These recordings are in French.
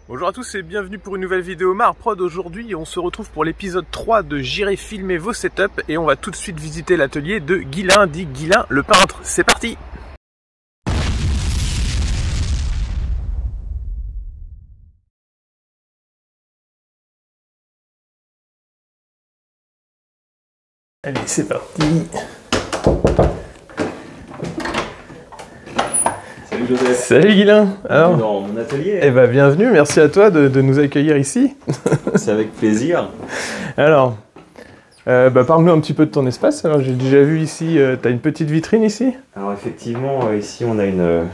Bonjour à tous et bienvenue pour une nouvelle vidéo Marprod. Aujourd'hui on se retrouve pour l'épisode 3 de J'irai filmer vos setups et on va tout de suite visiter l'atelier de Guilain, dit Guilain le peintre. C'est parti! Allez, c'est parti! Salut Joseph. Salut Guilain. Alors, dans mon atelier. Eh ben bienvenue, merci à toi de nous accueillir ici. C'est avec plaisir. Alors, parle-nous un petit peu de ton espace. Alors j'ai déjà vu ici, tu as une petite vitrine ici. Alors effectivement, ici on a une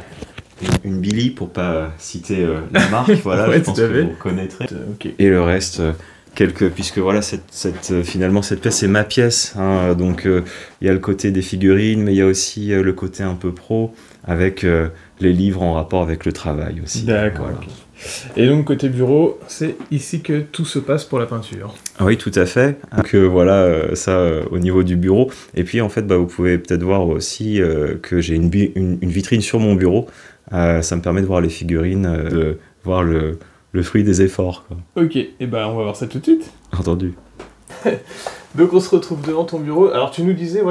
Billy, pour pas citer la marque, voilà, Ouais, je pense que vous connaîtrez. Okay. Et le reste, puisque voilà, finalement cette pièce c'est ma pièce, hein, donc il y a le côté des figurines, mais il y a aussi le côté un peu pro, avec les livres en rapport avec le travail aussi. D'accord. Voilà. Okay. Et donc côté bureau, c'est ici que tout se passe pour la peinture. Oui, tout à fait. Donc voilà, ça au niveau du bureau. Et puis en fait, vous pouvez peut-être voir aussi que j'ai une vitrine sur mon bureau. Ça me permet de voir les figurines, de voir le fruit des efforts, quoi. Ok, et on va voir ça tout de suite. Entendu. Donc on se retrouve devant ton bureau. Alors tu nous disais,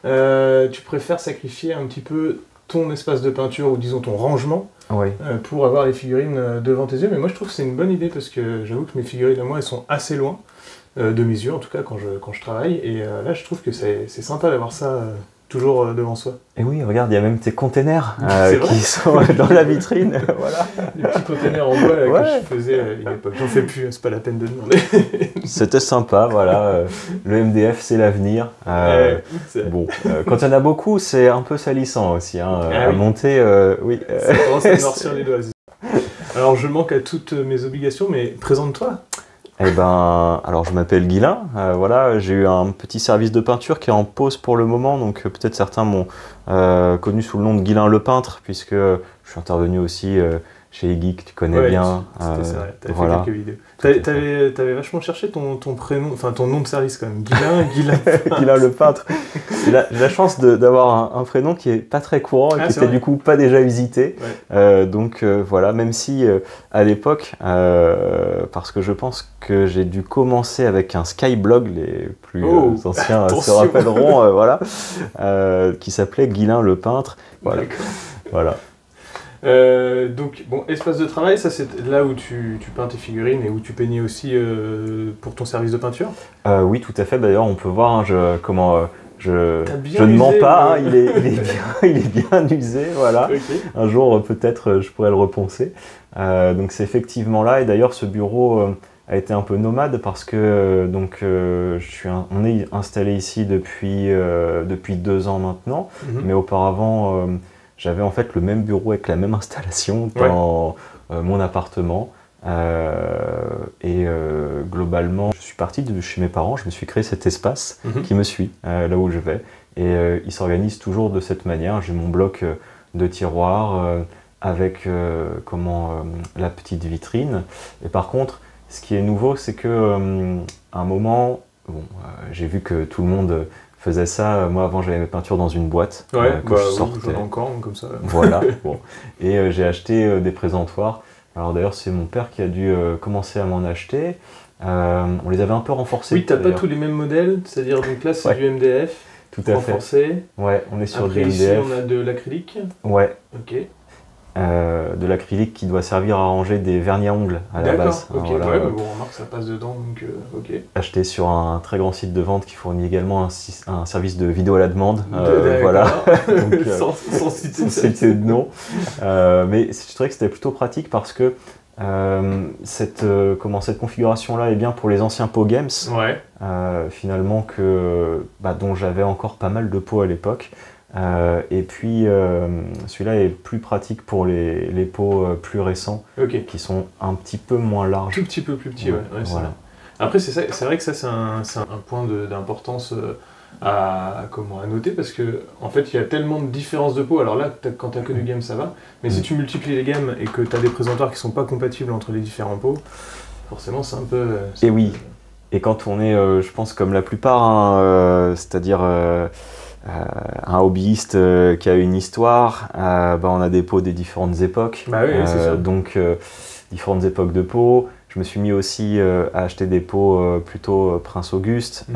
tu préfères sacrifier un petit peu ton espace de peinture, ou disons ton rangement, pour avoir les figurines devant tes yeux. Mais moi je trouve que c'est une bonne idée, parce que j'avoue que mes figurines à moi elles sont assez loin de mes yeux, en tout cas quand je travaille. Et là je trouve que c'est sympa d'avoir ça toujours devant soi. Et oui, regarde, il y a même tes containers qui sont dans la vitrine. Voilà. Les petits containers en bois que je faisais à une époque. J'en fais plus, c'est pas la peine de demander. C'était sympa, voilà. Le MDF, c'est l'avenir. Bon, quand il y en a beaucoup, c'est un peu salissant aussi. À monter, oui. Ça commence à noircir les doigts. Alors, je manque à toutes mes obligations, mais présente-toi. Eh ben, alors je m'appelle Guilain, voilà, j'ai eu un petit service de peinture qui est en pause pour le moment, donc peut-être certains m'ont connu sous le nom de Guilain le peintre, puisque je suis intervenu aussi chez Iggy, que tu connais bien. C'était ça, t'avais voilà. fait quelques vidéos. T'avais vachement cherché ton prénom, enfin ton nom de service quand même, Guilain Guilain le peintre. J'ai la chance d'avoir un prénom qui est pas très courant et qui était du coup pas déjà usité. Ouais. Donc voilà, même si à l'époque, parce que je pense que j'ai dû commencer avec un Skyblog, les plus anciens se rappelleront, voilà, qui s'appelait Guilain le peintre. Voilà. Voilà. Donc, bon, espace de travail, ça c'est là où tu peins tes figurines et où tu peignais aussi pour ton service de peinture? Oui, tout à fait. D'ailleurs, on peut voir je ne mens pas, il est bien usé, voilà. Okay. Un jour, peut-être, je pourrais le reponcer. Donc, c'est effectivement là. Et d'ailleurs, ce bureau a été un peu nomade parce que on est installé ici depuis 2 ans maintenant. Mais auparavant, j'avais en fait le même bureau avec la même installation dans mon appartement. Globalement, je suis parti de chez mes parents, je me suis créé cet espace qui me suit là où je vais. Et il s'organise toujours de cette manière. J'ai mon bloc de tiroirs avec la petite vitrine. Et par contre, ce qui est nouveau, c'est que à un moment, j'ai vu que tout le monde faisait ça. Moi, avant, j'avais mes peintures dans une boîte que je sortais. J'en ai encore comme ça. Voilà. Bon. Et j'ai acheté des présentoirs. Alors d'ailleurs, c'est mon père qui a dû commencer à m'en acheter. On les avait un peu renforcés. Oui, t'as pas tous les mêmes modèles, c'est-à-dire donc là c'est du MDF. Tout à renforcé. Ouais, on est sur Après, du MDF. Ici, on a de l'acrylique. Ouais. Ok. De l'acrylique qui doit servir à ranger des vernis à ongles à la base. Ok, voilà. Ouais, mais bon, on remarque que ça passe dedans, donc ok. Acheté sur un très grand site de vente qui fournit également un service de vidéo à la demande. Voilà. Donc, sans citer de nom. Mais je trouvais que c'était plutôt pratique parce que cette configuration-là est bien pour les anciens pots games. Ouais. Finalement, dont j'avais encore pas mal de pots à l'époque. Et puis celui-là est plus pratique pour les pots plus récents, qui sont un petit peu moins larges. Tout petit peu plus petit, ouais voilà. Après c'est vrai que ça c'est un point d'importance à noter, parce que en fait il y a tellement de différences de pots. Alors là quand tu as que du game ça va, mais si tu multiplies les gammes et que tu as des présentoirs qui sont pas compatibles entre les différents pots, forcément c'est un peu... Et oui, et quand on est, je pense comme la plupart, c'est-à-dire... un hobbyiste qui a une histoire, on a des pots des différentes époques. Bah oui, c'est sûr. Donc différentes époques de pots. Je me suis mis aussi à acheter des pots plutôt Prince Auguste.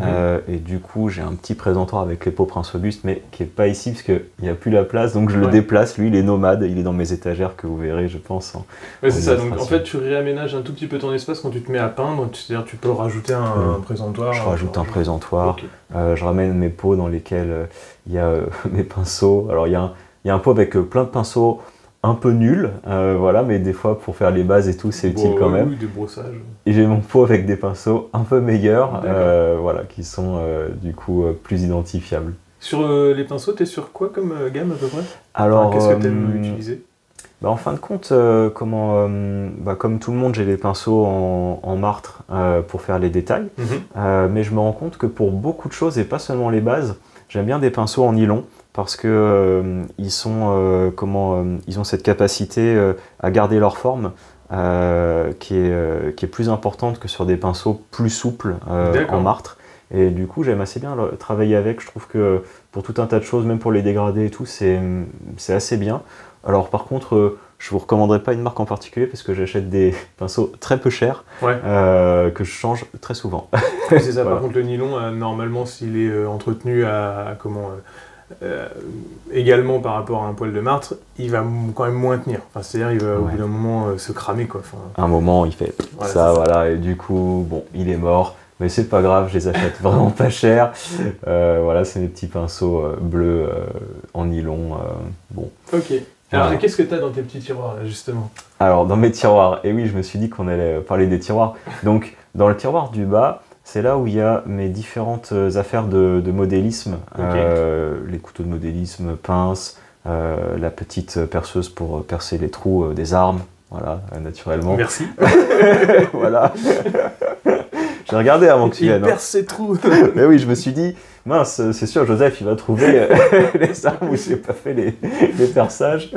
Et du coup, j'ai un petit présentoir avec les pots Prince Auguste, mais qui n'est pas ici parce qu'il n'y a plus la place. Donc je le déplace. Lui, il est nomade. Il est dans mes étagères que vous verrez, je pense. Ouais, c'est ça. Donc en fait, tu réaménages un tout petit peu ton espace quand tu te mets à peindre. C'est-à-dire tu peux rajouter un présentoir. Je rajoute un présentoir. Okay. Je ramène mes pots dans lesquels il y a mes pinceaux. Alors il y a un pot avec plein de pinceaux un peu nuls, voilà, mais des fois pour faire les bases et tout, c'est utile quand même. Oui, des brossages. Et j'ai mon pot avec des pinceaux un peu meilleurs, voilà, qui sont du coup plus identifiables. Sur les pinceaux, tu es sur quoi comme gamme à peu près? Alors, qu'est-ce que tu aimes utiliser? En fin de compte, comme tout le monde, j'ai les pinceaux en martre pour faire les détails, mais je me rends compte que pour beaucoup de choses, et pas seulement les bases, j'aime bien des pinceaux en nylon, parce que ils ont cette capacité à garder leur forme qui est plus importante que sur des pinceaux plus souples en martre. Et du coup, j'aime assez bien travailler avec. Je trouve que pour tout un tas de choses, même pour les dégradés et tout, c'est assez bien. Alors par contre, je vous recommanderais pas une marque en particulier parce que j'achète des pinceaux très peu chers que je change très souvent. C'est ça. Voilà. Par contre, le nylon, normalement, s'il est entretenu également par rapport à un poil de martre, il va quand même moins tenir. Enfin, c'est-à-dire il va au bout d'un moment se cramer, quoi. Enfin, un moment, il fait ça, voilà, et du coup, bon, il est mort. Mais c'est pas grave, je les achète vraiment pas cher. Voilà, c'est mes petits pinceaux bleus en nylon. Bon. Ok. Alors, qu'est-ce que tu as dans tes petits tiroirs, là, justement? Alors, dans mes tiroirs, et oui, je me suis dit qu'on allait parler des tiroirs. Donc, dans le tiroir du bas, c'est là où il y a mes différentes affaires de modélisme. Les couteaux de modélisme, pinces, la petite perceuse pour percer les trous des armes. Voilà, naturellement. Merci. Voilà. J'ai regardé avant que tu viennes. Il perce ses trous. Mais oui, je me suis dit, mince, c'est sûr, Joseph, il va trouver les armes où j'ai pas fait les perçages.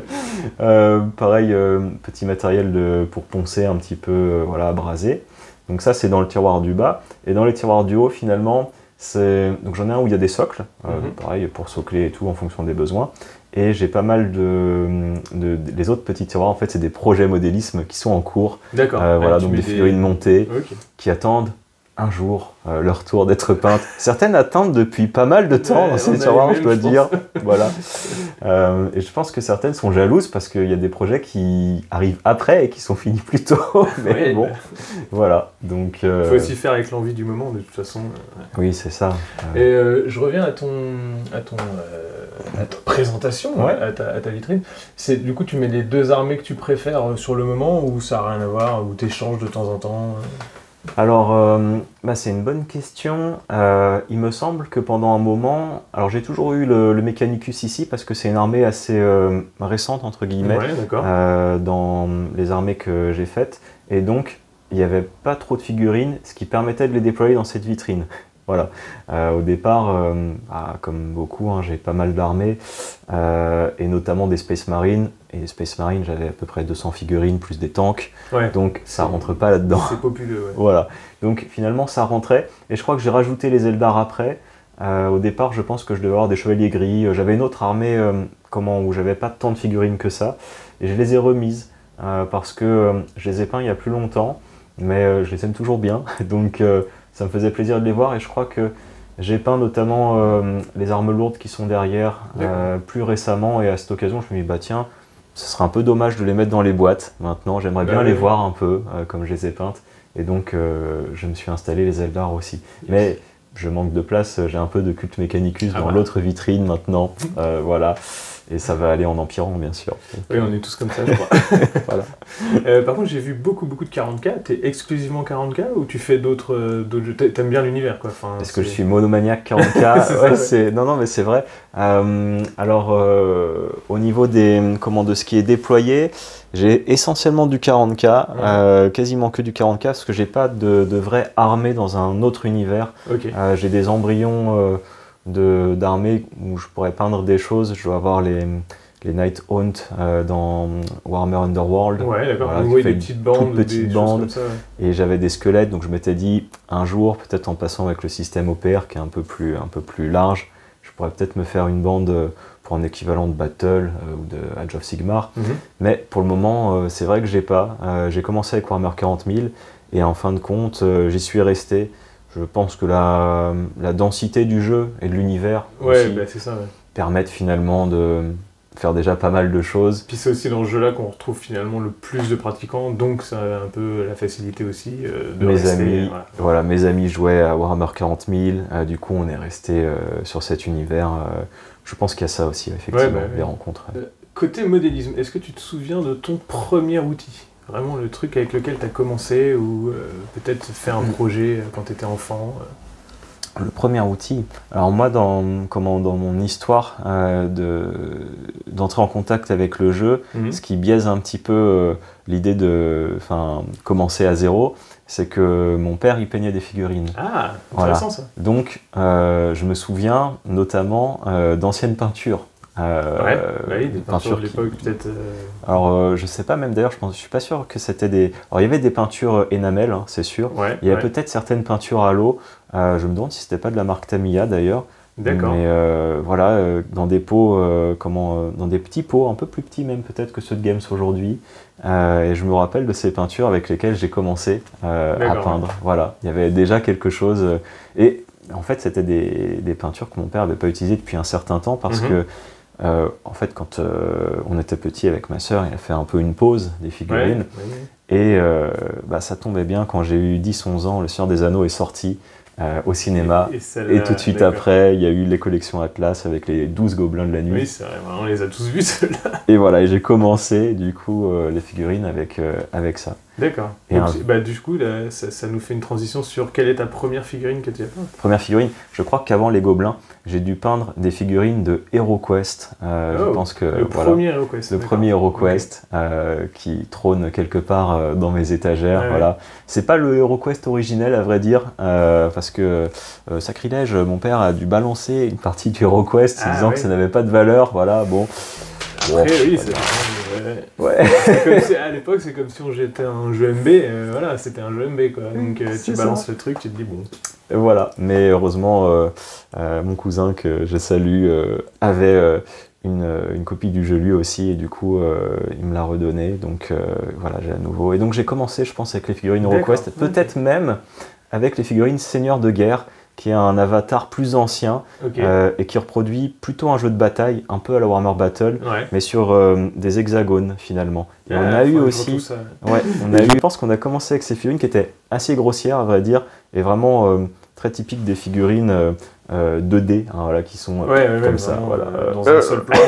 Pareil, petit matériel pour poncer un petit peu, voilà, abrasé. Donc ça, c'est dans le tiroir du bas. Et dans les tiroirs du haut, finalement, donc j'en ai un où il y a des socles, pareil, pour socler et tout, en fonction des besoins. Et j'ai pas mal les autres petits tiroirs, en fait, c'est des projets modélisme qui sont en cours. D'accord. Voilà, donc des figurines montées qui attendent un jour leur tour d'être peintes. Certaines attendent depuis pas mal de temps dans ces tiroirs, je dois dire. Voilà. Et je pense que certaines sont jalouses parce qu'il y a des projets qui arrivent après et qui sont finis plus tôt. Mais bon, voilà. Donc, il faut aussi faire avec l'envie du moment, de toute façon. Oui, c'est ça. Et je reviens à ta présentation, à ta vitrine. Du coup, tu mets les deux armées que tu préfères sur le moment ou ça n'a rien à voir, ou tu échanges de temps en temps? Alors, c'est une bonne question. Il me semble que pendant un moment, alors j'ai toujours eu le Mechanicus ici parce que c'est une armée assez récente entre guillemets dans les armées que j'ai faites, et donc il n'y avait pas trop de figurines, ce qui permettait de les déployer dans cette vitrine. Voilà. Au départ, comme beaucoup, j'ai pas mal d'armées, et notamment des Space Marines. Et les Space Marines, j'avais à peu près 200 figurines, plus des tanks. Donc ça rentre pas là-dedans. C'est populeux, Voilà. Donc finalement, ça rentrait. Et je crois que j'ai rajouté les Eldar après. Au départ, je pense que je devais avoir des Chevaliers Gris. J'avais une autre armée où j'avais pas tant de figurines que ça. Et je les ai remises parce que je les ai peints il y a plus longtemps. Mais je les aime toujours bien. Donc ça me faisait plaisir de les voir, et je crois que j'ai peint notamment les armes lourdes qui sont derrière plus récemment, et à cette occasion je me suis dit tiens, ce serait un peu dommage de les mettre dans les boîtes maintenant, j'aimerais bien les voir un peu comme je les ai peintes, et donc je me suis installé les Eldar aussi. Mais je manque de place, j'ai un peu de Cult Mechanicus dans l'autre vitrine maintenant, voilà. Et ça va aller en empirant, bien sûr. Oui, on est tous comme ça, je crois. Voilà. Par contre, j'ai vu beaucoup de 40K. T'es exclusivement 40K ou tu fais d'autres jeux? T'aimes bien l'univers, quoi. Enfin, Est-ce que je suis monomaniaque 40K? Non, mais c'est vrai. Alors, au niveau de ce qui est déployé, j'ai essentiellement du 40K, quasiment que du 40K, parce que j'ai pas de vraie armée dans un autre univers. J'ai des embryons d'armées où je pourrais peindre des choses. Je dois avoir les Night Hunt dans Warhammer Underworld. Ouais, d'accord. Voilà, des petites bandes. Toutes petites bandes. Ça, et j'avais des squelettes, donc je m'étais dit, un jour, peut-être en passant avec le système OPR qui est un peu plus large, je pourrais peut-être me faire une bande pour un équivalent de Battle ou de Age of Sigmar. Mais pour le moment, c'est vrai que j'ai pas. J'ai commencé avec Warhammer 40 000 et en fin de compte, j'y suis resté. Je pense que la densité du jeu et de l'univers permettent finalement de faire déjà pas mal de choses. Puis c'est aussi dans ce jeu-là qu'on retrouve finalement le plus de pratiquants, donc ça a un peu la facilité aussi de rester. Mes amis jouaient à Warhammer 40 000, du coup on est resté sur cet univers. Je pense qu'il y a ça aussi, effectivement, les rencontres. Côté modélisme, est-ce que tu te souviens de ton premier outil ? Vraiment le truc avec lequel tu as commencé, ou peut-être fait un projet quand tu étais enfant Le premier outil. Alors moi, dans mon histoire d'entrer en contact avec le jeu, ce qui biaise un petit peu l'idée de commencer à zéro, c'est que mon père, il peignait des figurines. Ah, intéressant ça. Donc, je me souviens notamment d'anciennes peintures. Des peintures de l'époque peut-être. Alors je sais pas, même d'ailleurs je suis pas sûr que c'était des... Alors il y avait des peintures énamel, hein, c'est sûr. Il y avait peut-être certaines peintures à l'eau. Je me demande si c'était pas de la marque Tamiya d'ailleurs. D'accord. Mais dans des pots, dans des petits pots, un peu plus petits même peut-être que ceux de Games aujourd'hui. Et je me rappelle de ces peintures avec lesquelles j'ai commencé à peindre. Voilà, il y avait déjà quelque chose. Et en fait c'était des peintures que mon père n'avait pas utilisées depuis un certain temps parce que en fait, quand on était petit avec ma sœur, il a fait un peu une pause des figurines. Et ça tombait bien, quand j'ai eu 10-11 ans, Le Seigneur des Anneaux est sorti au cinéma. Et tout de suite après, il y a eu les collections Atlas avec les 12 gobelins de la nuit. Oui, c'est vrai, on les a tous vus ceux-là. Et voilà, et j'ai commencé du coup les figurines avec ça. D'accord. Donc, du coup, là, ça nous fait une transition sur quelle est ta première figurine que tu as peinte. Première figurine, je crois qu'avant les Gobelins, j'ai dû peindre des figurines de HeroQuest. Je pense que le premier HeroQuest. Le premier HeroQuest qui trône quelque part dans mes étagères. Voilà. C'est pas le HeroQuest originel à vrai dire, parce que sacrilège, mon père a dû balancer une partie du HeroQuest disant que ça n'avait pas de valeur. Voilà, bon. Après, oui, c'est à l'époque, c'est comme si on jetait un jeu MB, voilà, c'était un jeu MB, quoi. Donc tu balances le truc, tu te dis bon. Voilà, mais heureusement, mon cousin que je salue avait une copie du jeu lui aussi, et du coup, il me l'a redonné, donc voilà, j'ai à nouveau. Et donc j'ai commencé, je pense, avec les figurines HeroQuest, peut-être même avec les figurines Seigneur de Guerre, qui est un avatar plus ancien et qui reproduit plutôt un jeu de bataille, un peu à la Warhammer Battle, mais sur des hexagones finalement. Et on a eu aussi, je pense qu'on a commencé avec ces figurines qui étaient assez grossières à vrai dire, et vraiment très typiques des figurines 2D, hein, voilà, qui sont comme ça, voilà, dans un seul plan.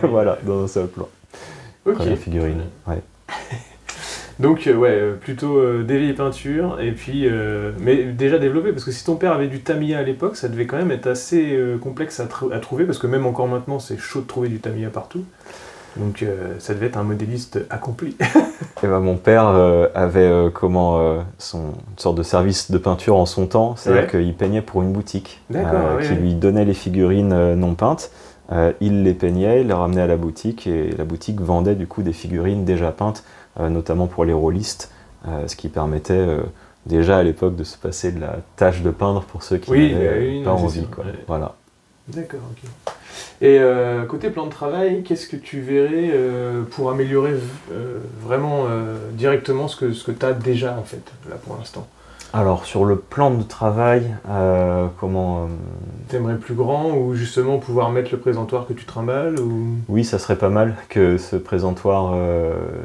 Voilà, dans un seul plan. Première figurine. Donc plutôt des vieilles peintures, et puis, mais déjà développé, parce que si ton père avait du Tamiya à l'époque, ça devait quand même être assez complexe à trouver, parce que même encore maintenant c'est chaud de trouver du Tamiya partout, donc ça devait être un modéliste accompli. Et mon père avait une sorte de service de peinture en son temps, c'est-à-dire qu'il peignait pour une boutique qui lui donnait les figurines non peintes. Il les peignait, il les ramenait à la boutique, et la boutique vendait du coup des figurines déjà peintes, notamment pour les rôlistes, ce qui permettait déjà à l'époque de se passer de la tâche de peindre pour ceux qui n'avaient pas envie. Voilà. D'accord, ok. Et côté plan de travail, qu'est-ce que tu verrais pour améliorer vraiment directement ce que tu as déjà en fait, là pour l'instant? Alors sur le plan de travail, T'aimerais plus grand, ou justement pouvoir mettre le présentoir que tu trimbales ou... Oui, ça serait pas mal que ce présentoir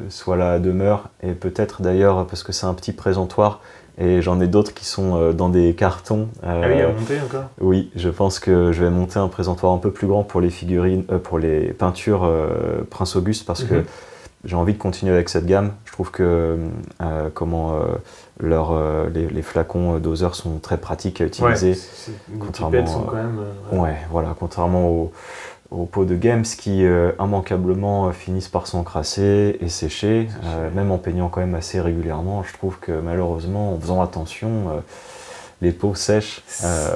soit là à demeure, et peut-être d'ailleurs, parce que c'est un petit présentoir, et j'en ai d'autres qui sont dans des cartons. Ah oui, à monter encore? Oui, je pense que je vais monter un présentoir un peu plus grand pour les figurines, pour les peintures Prince Auguste, parce que j'ai envie de continuer avec cette gamme. Je trouve que les flacons doseurs sont très pratiques à utiliser. Les pipettes sont quand même... contrairement aux pots de Games qui immanquablement finissent par s'encrasser et sécher, même en peignant quand même assez régulièrement. Je trouve que malheureusement, en faisant attention, les pots sèchent.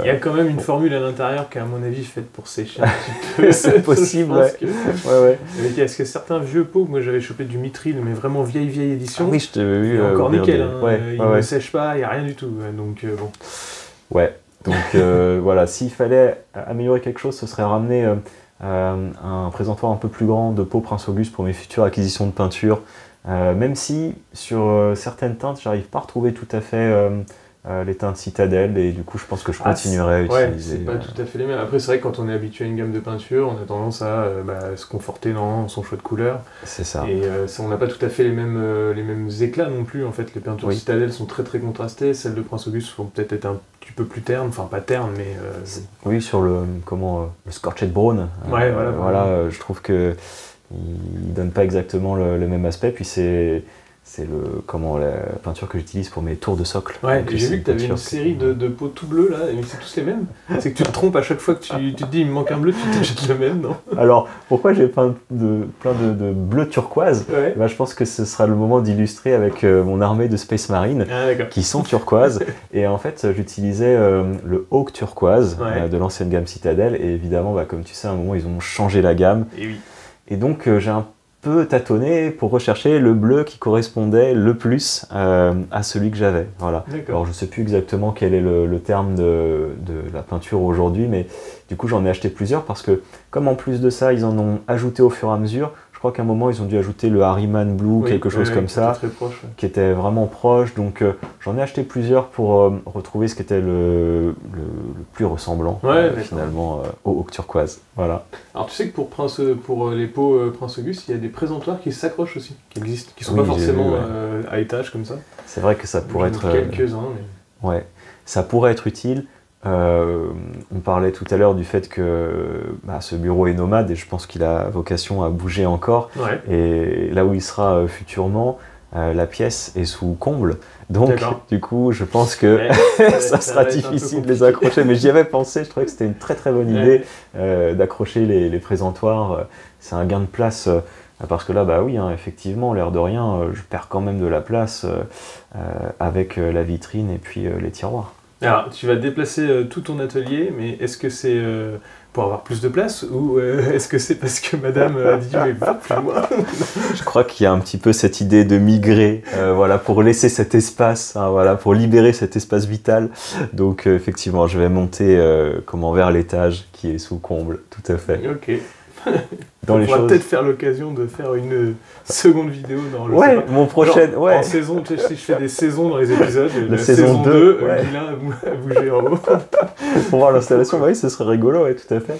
Il y a quand même une formule à l'intérieur qui est à mon avis faite pour sécher un petit peu. C'est possible, Est-ce que certains vieux pots, moi j'avais chopé du Mithril, mais vraiment vieille édition, je t'avais vu. Encore nickel, il ne sèche pas, il n'y a rien du tout. Donc bon. Ouais. Donc voilà, s'il fallait améliorer quelque chose, ce serait ramener un présentoir un peu plus grand de peau Prince Auguste pour mes futures acquisitions de peinture. Même si sur certaines teintes, j'arrive pas à retrouver tout à fait les teintes Citadel, et du coup je pense que je continuerai à utiliser. C'est pas tout à fait les mêmes. Après c'est vrai que quand on est habitué à une gamme de peinture, on a tendance à se conforter dans son choix de couleurs. C'est ça. Et on n'a pas tout à fait les mêmes éclats non plus en fait. Les peintures Citadel sont très très contrastées, celles de Prince Auguste vont peut-être être un petit peu plus ternes, enfin pas ternes mais... Oui, sur le Scorched Brown, voilà, je trouve que il donne pas exactement le même aspect, puis c'est la peinture que j'utilise pour mes tours de socle. Ouais, j'ai vu que tu avais une série de pots tout bleus là, et c'est tous les mêmes. C'est que tu te trompes à chaque fois que tu te dis il me manque un bleu, tu t'achètes le même, non? Alors, pourquoi j'ai plein de bleu turquoise? Je pense que ce sera le moment d'illustrer avec mon armée de Space Marine, qui sont turquoises. Et en fait, j'utilisais le Hawk turquoise de l'ancienne gamme Citadel, et évidemment, comme tu sais, à un moment, ils ont changé la gamme. Et oui. Et donc, j'ai un peu tâtonné pour rechercher le bleu qui correspondait le plus à celui que j'avais. Voilà. Alors je ne sais plus exactement quel est le terme de la peinture aujourd'hui, mais du coup j'en ai acheté plusieurs parce que comme en plus de ça ils en ont ajouté au fur et à mesure, je crois qu'à un moment ils ont dû ajouter le Harriman Blue, quelque chose comme ça, très proche, qui était vraiment proche, donc j'en ai acheté plusieurs pour retrouver ce qui était le plus ressemblant finalement au Hawk turquoise. Voilà. Alors tu sais que pour les pots Prince Auguste, il y a des présentoirs qui s'accrochent aussi, qui existent, qui ne sont pas forcément à étage comme ça. C'est vrai que ça pourrait être... quelques-uns. Mais... Ouais, ça pourrait être utile. On parlait tout à l'heure du fait que ce bureau est nomade et je pense qu'il a vocation à bouger encore. Et là où il sera futurement, la pièce est sous comble. Donc du coup, je pense que ça sera difficile de les accrocher. Mais j'y avais pensé, je trouvais que c'était une très très bonne idée d'accrocher les présentoirs. C'est un gain de place. Parce que là, effectivement, l'air de rien, je perds quand même de la place avec la vitrine et puis les tiroirs. Alors, tu vas déplacer tout ton atelier, mais est-ce que c'est pour avoir plus de place ou est-ce que c'est parce que madame a dit mais va plus loin? Je crois qu'il y a un petit peu cette idée de migrer, pour laisser cet espace, pour libérer cet espace vital. Donc effectivement, je vais monter vers l'étage qui est sous comble, tout à fait. Ok. On pourra peut-être faire l'occasion de faire une seconde vidéo dans le mon prochain en saison, tu sais, si je fais des saisons dans les épisodes, la saison 2, Guilain a bougé en haut. Pour voir l'installation, ce serait rigolo, tout à fait.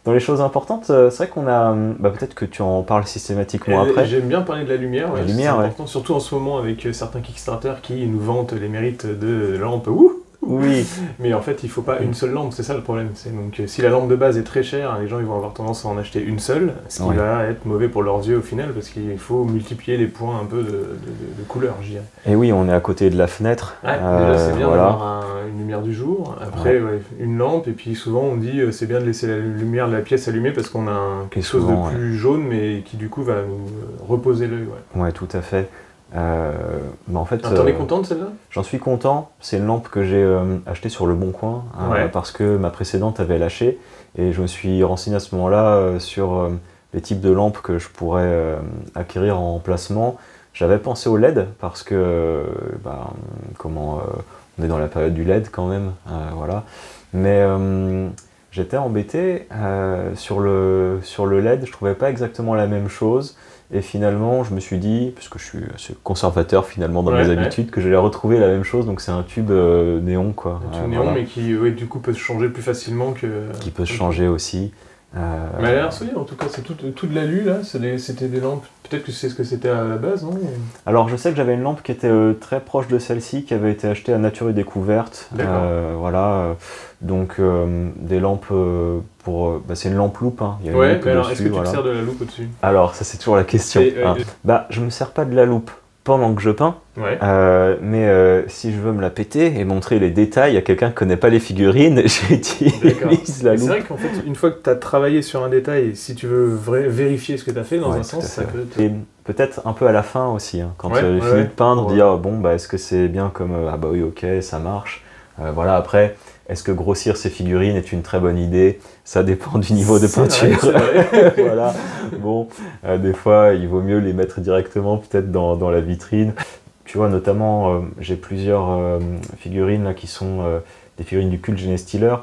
Dans les choses importantes, c'est vrai qu'on a... peut-être que tu en parles systématiquement après. J'aime bien parler de la lumière, la lumière, c'est important, surtout en ce moment avec certains Kickstarter qui nous vantent les mérites de lampes. Oui. Mais en fait, il ne faut pas une seule lampe, c'est ça le problème. Donc si la lampe de base est très chère, les gens ils vont avoir tendance à en acheter une seule, ce qui va être mauvais pour leurs yeux au final, parce qu'il faut multiplier les points un peu de couleur, je dirais. Et oui, on est à côté de la fenêtre. Déjà c'est bien d'avoir une lumière du jour, après une lampe, et puis souvent on dit c'est bien de laisser la lumière de la pièce allumée parce qu'on a quelque chose de plus jaune, mais qui du coup va nous reposer l'œil. Ouais, tout à fait. En fait, t'en es content de celle-là? J'en suis content. C'est une lampe que j'ai achetée sur Le Bon Coin parce que ma précédente avait lâché et je me suis renseigné à ce moment-là sur les types de lampes que je pourrais acquérir en placement. J'avais pensé au LED parce que on est dans la période du LED quand même, Mais j'étais embêté sur le LED. Je trouvais pas exactement la même chose. Et finalement, je me suis dit, puisque je suis assez conservateur finalement dans mes habitudes, que j'allais retrouver la même chose. Donc c'est un tube néon, quoi. Un tube néon, mais qui du coup peut se changer plus facilement que... Qui peut se changer aussi. Mais elle a l'air solide, en tout cas, c'est tout de l'alu là, c'était des lampes, peut-être que c'est ce que c'était à la base, non? Alors je sais que j'avais une lampe qui était très proche de celle-ci, qui avait été achetée à Nature et Découverte. Donc des lampes pour... c'est une lampe loupe, il y a une loupe alors dessus, est-ce que tu te sers de la loupe au-dessus? Alors ça c'est toujours la question. Je me sers pas de la loupe pendant que je peins, mais si je veux me la péter et montrer les détails à quelqu'un qui connaît pas les figurines, j'utilise la loupe. C'est vrai qu'en fait, une fois que tu as travaillé sur un détail, si tu veux vérifier ce que tu as fait dans un sens, ça peut être... Et peut-être un peu à la fin aussi, quand tu as fini de peindre, dire est-ce que c'est bien comme oui, ok, ça marche. Après, est-ce que grossir ces figurines est une très bonne idée? Ça dépend du niveau de peinture. Vrai. Des fois, il vaut mieux les mettre directement peut-être dans la vitrine. Tu vois, notamment, j'ai plusieurs figurines là, qui sont des figurines du Cult Genestealer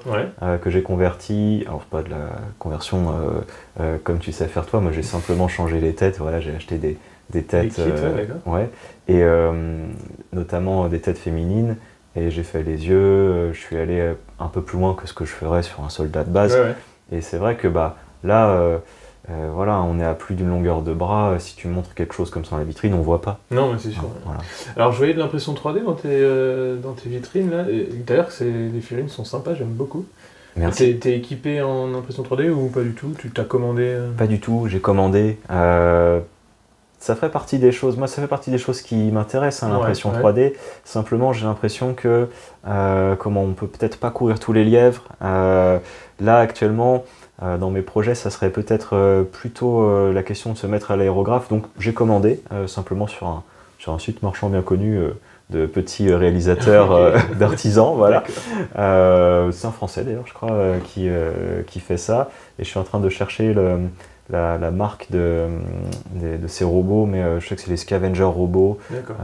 que j'ai converti. Alors pas de la conversion comme tu sais faire toi, moi j'ai simplement changé les têtes, voilà, j'ai acheté des têtes, et notamment des têtes féminines, et j'ai fait les yeux, je suis allé un peu plus loin que ce que je ferais sur un soldat de base, et c'est vrai que là, voilà, on est à plus d'une longueur de bras, si tu montres quelque chose comme ça dans la vitrine, on voit pas. Non, mais c'est sûr. Voilà. Alors je voyais de l'impression 3D dans tes vitrines, là, et d'ailleurs les figurines sont sympas, j'aime beaucoup. Merci. T'es équipé en impression 3D ou pas du tout? Tu t'as commandé Pas du tout, j'ai commandé. Ça fait partie des choses, moi ça fait partie des choses qui m'intéressent, l'impression 3D. Simplement j'ai l'impression que on peut peut-être pas courir tous les lièvres. Là actuellement, dans mes projets, ça serait peut-être plutôt la question de se mettre à l'aérographe. Donc j'ai commandé simplement sur un site marchand bien connu de petits réalisateurs d'artisans, voilà. C'est un Français d'ailleurs, je crois, qui fait ça. Et je suis en train de chercher la marque de ces robots, mais je sais que c'est les Scavenger robots. D'accord.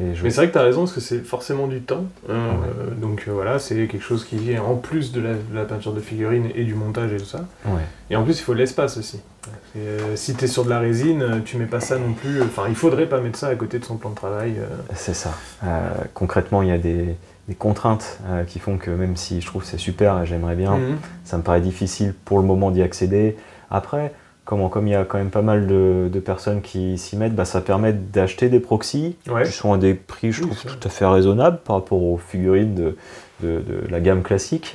Mais c'est vrai que tu as raison, parce que c'est forcément du temps. Donc voilà, c'est quelque chose qui vient en plus de la peinture de figurines et du montage et tout ça. Et en plus, il faut de l'espace aussi. Si tu es sur de la résine, tu mets pas ça non plus. Enfin, il faudrait pas mettre ça à côté de son plan de travail. C'est ça. Concrètement, il y a des contraintes qui font que même si je trouve que c'est super et j'aimerais bien, ça me paraît difficile pour le moment d'y accéder. Après, comme il y a quand même pas mal de personnes qui s'y mettent, ça permet d'acheter des proxys qui sont à des prix, je trouve, tout à fait raisonnables par rapport aux figurines de la gamme classique.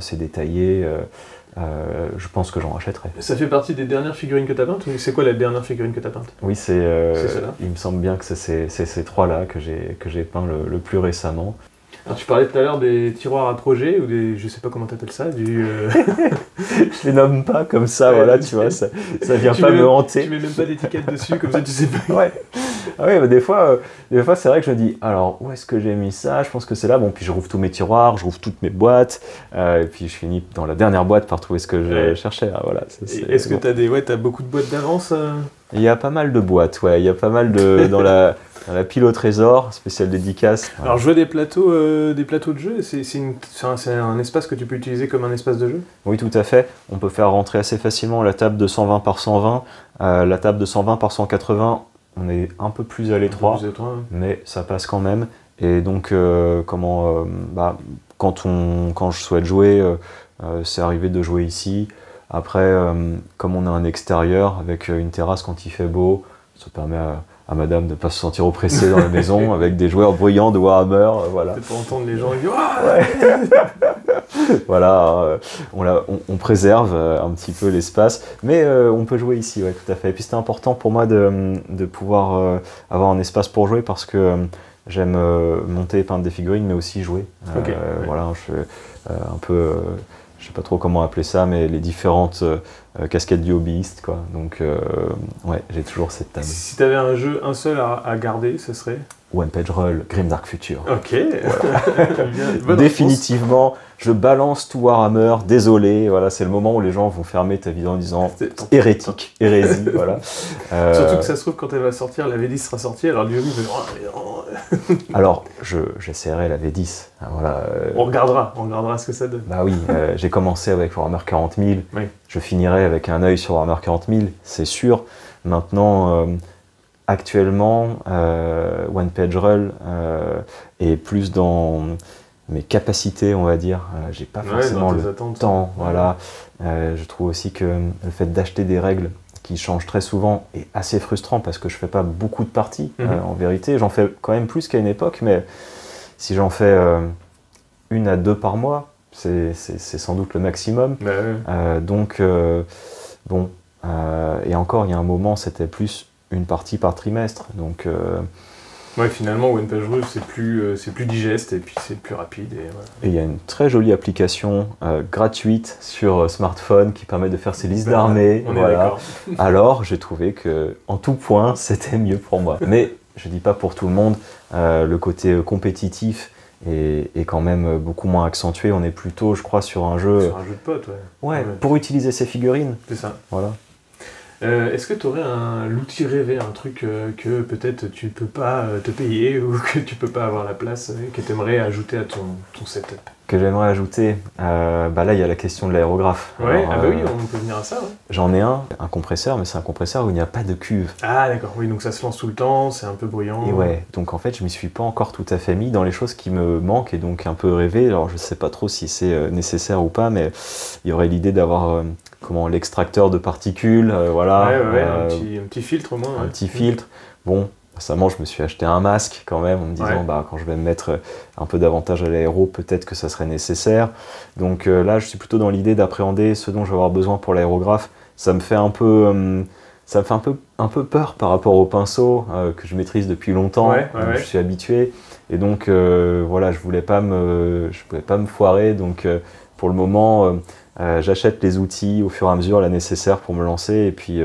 C'est détaillé, je pense que j'en rachèterai. Ça fait partie des dernières figurines que tu as peintes, ou c'est quoi la dernière figurine que tu as peinte? Oui, c'est celle-là. Il me semble bien que c'est ces trois-là que j'ai peint le plus récemment. Alors, tu parlais tout à l'heure des tiroirs à projet, ou je sais pas comment t'appelles ça, Je les nomme pas comme ça, voilà, tu vois, ça vient pas me hanter. Tu mets même pas d'étiquette dessus, comme ça tu sais pas. Ouais, des fois c'est vrai que je me dis, alors où est-ce que j'ai mis ça? Je pense que c'est là, bon, puis je rouvre tous mes tiroirs, je rouvre toutes mes boîtes, et puis je finis dans la dernière boîte par trouver ce que je cherchais, voilà. Est-ce que t'as beaucoup de boîtes d'avance Il y a pas mal de boîtes, il y a pas mal dans la pile au trésor, spéciale dédicace. Voilà. Alors je vois des plateaux de jeu, c'est un espace que tu peux utiliser comme un espace de jeu? Oui, tout à fait. On peut faire rentrer assez facilement la table de 120 par 120. La table de 120 par 180, on est un peu plus à l'étroit, mais ça passe quand même. Et donc, quand je souhaite jouer, c'est arrivé de jouer ici. Après, comme on a un extérieur avec une terrasse quand il fait beau, ça permet à madame de ne pas se sentir oppressée dans la maison avec des joueurs bruyants de Warhammer, voilà. C'est pour entendre les gens dire voilà, on préserve un petit peu l'espace, mais on peut jouer ici, ouais, tout à fait. Et puis c'était important pour moi de pouvoir avoir un espace pour jouer parce que j'aime monter et peindre des figurines, mais aussi jouer. Voilà, je fais un peu... je sais pas trop comment appeler ça, mais les différentes casquettes du hobbyiste, quoi. Donc, ouais, j'ai toujours cette table. Si tu avais un seul à garder, ce serait One Page Roll, Grimdark Future. Ok. Voilà. Définitivement, je balance tout Warhammer, désolé, voilà, c'est le moment où les gens vont fermer ta vidéo en disant hérétique, hérésie, voilà. Surtout que ça se trouve, quand elle va sortir, la V10 sera sortie, alors lui, alors, j'essaierai la V10. Voilà, on regardera ce que ça donne. Bah oui, j'ai commencé avec Warhammer 40 000, je finirai avec un œil sur Warhammer 40 000, c'est sûr. Maintenant, actuellement, One Page Roll est plus dans mes capacités, on va dire. J'ai pas forcément le temps. Voilà. Je trouve aussi que le fait d'acheter des règles qui changent très souvent est assez frustrant parce que je fais pas beaucoup de parties. En vérité, j'en fais quand même plus qu'à une époque, mais si j'en fais 1 à 2 par mois, c'est sans doute le maximum. Donc, bon. Et encore, il y a un moment, c'était plus une partie par trimestre. Donc, ouais, finalement, One Page Roll, c'est plus digeste et puis c'est plus rapide. Et il y a une très jolie application gratuite sur smartphone qui permet de faire ses listes d'armées. Voilà. Alors, j'ai trouvé que en tout point, c'était mieux pour moi. Mais je dis pas pour tout le monde. Le côté compétitif est quand même beaucoup moins accentué. On est plutôt, je crois, sur un jeu... Sur un jeu de potes, ouais. Pour utiliser ses figurines. C'est ça. Voilà. Est-ce que tu aurais l'outil rêvé, un truc que peut-être tu peux pas te payer ou que tu peux pas avoir la place, que tu aimerais ajouter à ton setup? Que j'aimerais ajouter, bah là il y a la question de l'aérographe. Ouais, alors, oui, on peut venir à ça. Ouais. J'en ai un compresseur, mais c'est un compresseur où il n'y a pas de cuve. Ah d'accord, oui, donc ça se lance tout le temps, c'est un peu bruyant. Et ouais, donc en fait je m'y suis pas encore tout à fait mis dans les choses qui me manquent et donc un peu rêvé. Alors je sais pas trop si c'est nécessaire ou pas, mais il y aurait l'idée d'avoir l'extracteur de particules, voilà. Ouais, un petit filtre au moins. Un petit filtre. Bon. Récemment, je me suis acheté un masque quand même en me disant quand je vais me mettre un peu davantage à l'aéro, peut-être que ça serait nécessaire. Donc là, je suis plutôt dans l'idée d'appréhender ce dont je vais avoir besoin pour l'aérographe. Ça me fait un peu peur par rapport au pinceau que je maîtrise depuis longtemps, je suis habitué. Et donc voilà, je voulais pas me foirer. Donc pour le moment, j'achète les outils au fur et à mesure, là nécessaires pour me lancer. Et puis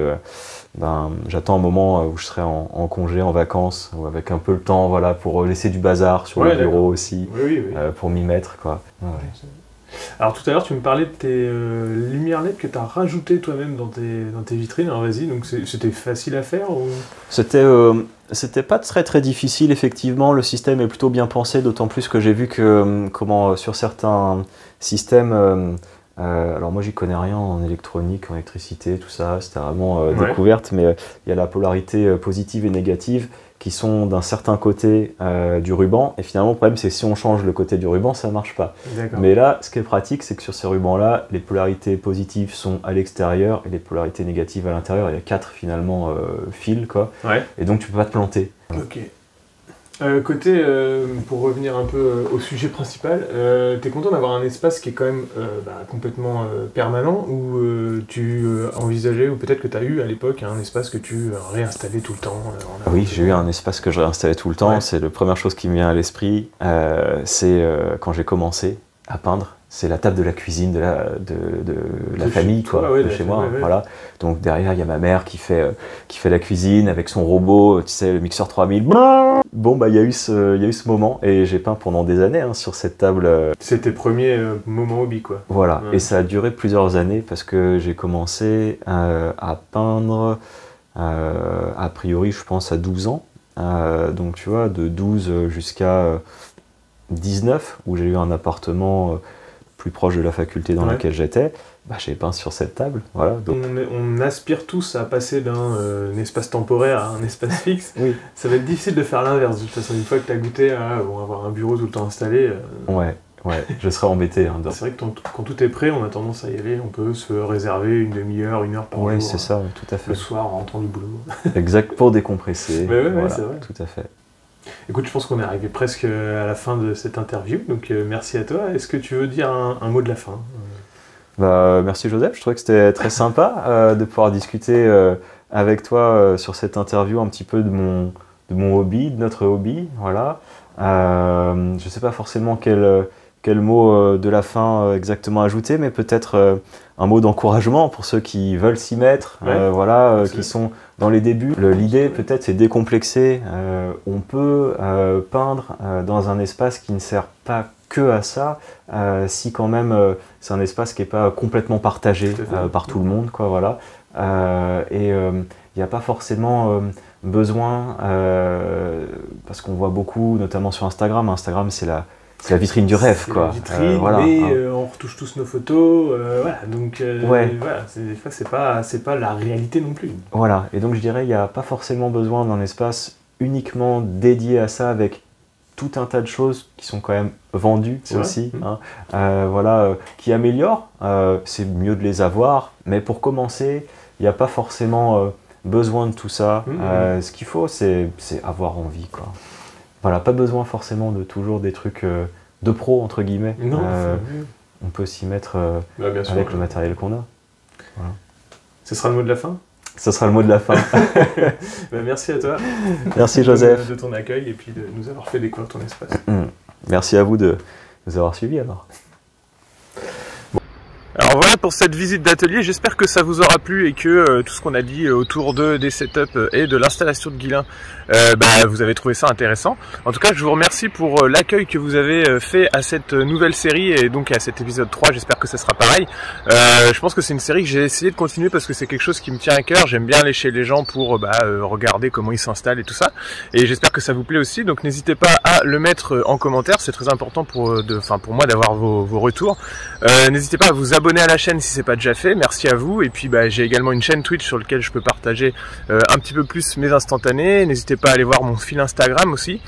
j'attends un moment où je serai en congé, en vacances, ou avec un peu le temps, voilà, pour laisser du bazar sur le bureau aussi, pour m'y mettre, quoi. Ouais. Alors tout à l'heure, tu me parlais de tes lumières LED que tu as rajoutées toi-même dans tes vitrines. Alors vas-y, donc c'était facile à faire ou... C'était pas très très difficile, effectivement. Le système est plutôt bien pensé, d'autant plus que j'ai vu que sur certains systèmes... alors moi j'y connais rien en électronique, en électricité, tout ça, c'était vraiment découverte, mais il y a la polarité positive et négative qui sont d'un certain côté du ruban, et finalement le problème c'est que si on change le côté du ruban, ça marche pas. Mais là, ce qui est pratique, c'est que sur ces rubans-là, les polarités positives sont à l'extérieur et les polarités négatives à l'intérieur. Il y a 4 finalement fils, quoi, et donc tu peux pas te planter. Ok. Pour revenir un peu au sujet principal, t'es content d'avoir un espace qui est quand même complètement permanent ou tu envisageais, ou peut-être que tu as eu à l'époque un espace que tu réinstallais tout le temps Oui, j'ai eu un espace que je réinstallais tout le temps. C'est la première chose qui me vient à l'esprit, c'est quand j'ai commencé à peindre. C'est la table de la cuisine de la famille, quoi, de chez moi. Voilà. Donc derrière, il y a ma mère qui fait la cuisine avec son robot, tu sais, le mixeur 3000. Bon, il y a eu ce moment et j'ai peint pendant des années sur cette table. C'est tes premiers moments hobby, quoi. Voilà, et ça a duré plusieurs années parce que j'ai commencé à peindre, a priori, je pense, à 12 ans. Donc tu vois, de 12 jusqu'à 19, où j'ai eu un appartement... plus proche de la faculté dans laquelle j'étais, j'ai peint sur cette table. Voilà, donc. On aspire tous à passer d'un espace temporaire à un espace fixe. Oui. Ça va être difficile de faire l'inverse. De toute façon, une fois que tu as goûté à avoir un bureau tout le temps installé... Ouais, je serais embêté. C'est vrai que quand tout est prêt, on a tendance à y aller. On peut se réserver une demi-heure, 1 heure par jour. Oui, c'est ça, tout à fait. Le soir, en rentrant du boulot. Exact, pour décompresser. Voilà, c'est vrai. Tout à fait. Écoute, je pense qu'on est arrivé presque à la fin de cette interview, donc merci à toi. Est-ce que tu veux dire un mot de la fin? Merci Joseph, je trouvais que c'était très sympa de pouvoir discuter avec toi sur cette interview un petit peu de mon hobby, de notre hobby. Voilà. Je ne sais pas forcément quel mot de la fin exactement ajouter, mais peut-être un mot d'encouragement pour ceux qui veulent s'y mettre, qui sont dans les débuts. L'idée peut-être c'est décomplexer. On peut peindre dans un espace qui ne sert pas que à ça, si quand même c'est un espace qui n'est pas complètement partagé par tout le monde, quoi, voilà. Et il n'y a pas forcément besoin, parce qu'on voit beaucoup, notamment sur Instagram. Instagram, c'est la vitrine du rêve, quoi. C'est la vitrine, on retouche tous nos photos, donc des fois c'est pas la réalité non plus. Voilà, et donc je dirais il n'y a pas forcément besoin d'un espace uniquement dédié à ça, avec tout un tas de choses qui sont quand même vendues aussi, qui améliorent, c'est mieux de les avoir, mais pour commencer, il n'y a pas forcément besoin de tout ça. Ce qu'il faut, c'est avoir envie, quoi. Voilà, pas besoin forcément de toujours des trucs de pro, entre guillemets. Non, on peut s'y mettre avec le matériel qu'on a. Voilà. Ce sera le mot de la fin? Ce sera le mot de la fin. Merci à toi. Merci Joseph. De ton accueil et puis de nous avoir fait découvrir ton espace. Merci à vous de nous avoir suivis alors. Alors Alors voilà pour cette visite d'atelier, j'espère que ça vous aura plu et que tout ce qu'on a dit autour des setups et de l'installation de Guillain, vous avez trouvé ça intéressant. En tout cas, je vous remercie pour l'accueil que vous avez fait à cette nouvelle série et donc à cet épisode 3, j'espère que ça sera pareil. Je pense que c'est une série que j'ai essayé de continuer parce que c'est quelque chose qui me tient à cœur, j'aime bien aller chez les gens pour regarder comment ils s'installent et tout ça. Et j'espère que ça vous plaît aussi, donc n'hésitez pas à le mettre en commentaire, c'est très important pour moi d'avoir vos retours. N'hésitez pas à vous abonner à la chaîne si c'est pas déjà fait, merci à vous. Et puis j'ai également une chaîne Twitch sur laquelle je peux partager un petit peu plus mes instantanés. N'hésitez pas à aller voir mon fil Instagram aussi.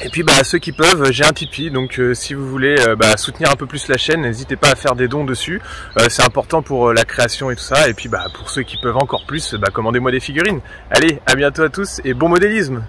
Et puis ceux qui peuvent, j'ai un Tipeee, donc si vous voulez soutenir un peu plus la chaîne, n'hésitez pas à faire des dons dessus, c'est important pour la création et tout ça. Et puis pour ceux qui peuvent encore plus, commandez-moi des figurines. Allez, à bientôt à tous et bon modélisme.